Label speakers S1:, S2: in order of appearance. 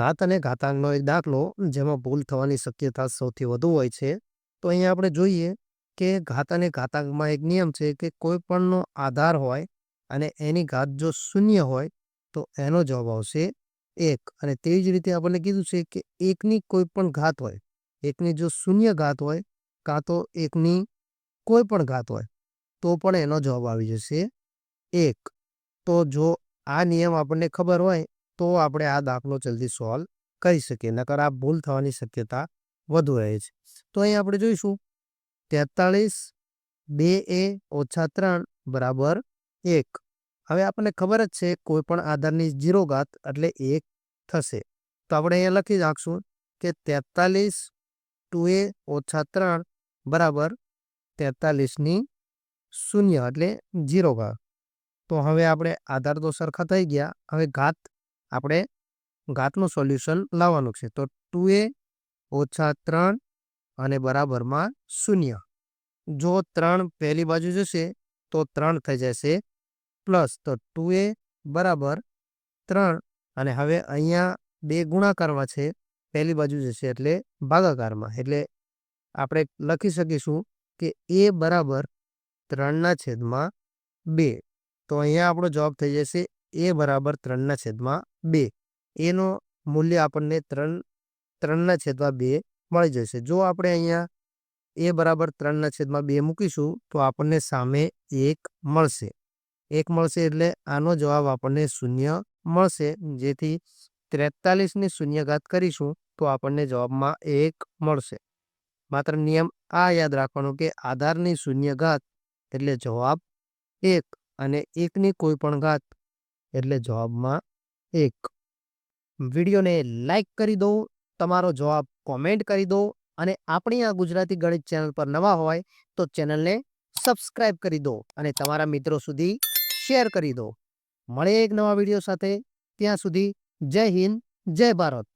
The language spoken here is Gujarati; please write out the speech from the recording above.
S1: ઘાત અને ઘાતાંકનો એક દાખલો જેમાં ભૂલ થવાની શક્યતા સૌથી વધુ હોય છે. તો અહીંયા આપણે જોઈએ કે ઘાત અને ઘાતાંકમાં એક નિયમ છે કે કોઈ પણનો આધાર હોય અને એની ઘાત જો શૂન્ય હોય તો એનો જવાબ આવશે 1. અને તેવી જ રીતે આપણને કીધું છે કે એકની કોઈ પણ ઘાત હોય, એકની જો શૂન્ય ઘાત હોય કાં તો એકની કોઈ પણ ઘાત હોય તો પણ એનો જવાબ આવી જશે 1. તો જો આ નિયમ આપણને ખબર હોય તો આપણે આ દાખલો જલ્દી સોલ્વ કરી શકીએ, નકર આ ભૂલ થવાની શક્યતા વધુ રહે છે. તો અહીં આપણે જોઈશું 43 2a ઓછા 3 બરાબર 1. હવે આપણને ખબર જ છે કોઈ પણ આધારની 0 ઘાત એટલે 1 થશે. તો આપણે અહીંયા લખી નાખશું કે 43 2a ઓછા 3 બરાબર 43 ની 0 એટલે 0 ઘાત. તો હવે આપણે આધાર તો સરખા થઈ ગયા. હવે ઘાત આપણે ઘાતનું સોલ્યુશન લાવવાનું છે. તો 2a ઓછા 3 અને બરાબરમાં 0. જો 3 પહેલી બાજુ જશે તો 3 થઈ જશે પ્લસ. તો 2a બરાબર 3 અને હવે અહીંયા 2 ગુણાકારમાં છે, પહેલી બાજુ જશે એટલે ભાગાકારમાં. એટલે આપણે લખી શકીશું કે a બરાબર 3/2. તો અહીંયા આપણો જવાબ થઈ જશે a બરાબર 3/2. એનો મૂલ્ય આપણને 3/2 મળી જશે. જો આપણે અહીંયા a બરાબર 3/2 મૂકીશું તો આપણને સામે 1 મળશે. 1 મળશે એટલે આનો જવાબ આપણને 0 મળશે. જેથી 43 ની 0 ઘાત કરીશું તો આપણને જવાબમાં 1 મળશે. માત્ર નિયમ આ યાદ રાખવાનો કે આધારની 0 ઘાત એટલે જવાબ 1 અને 1ની કોઈ પણ ઘાત એટલે જવાબમાં 1. વિડીયોને લાઈક કરી દો, તમારો જવાબ કોમેન્ટ કરી દો અને આપણી આ ગુજરાતી ગણિત ચેનલ પર નવા હોય તો ચેનલને સબસ્ક્રાઇબ કરી દો અને તમારા મિત્રો સુધી શેર કરી દો. મળીએ એક નવા વિડીયો સાથે. ત્યાં સુધી જય હિન્દ, જય ભારત.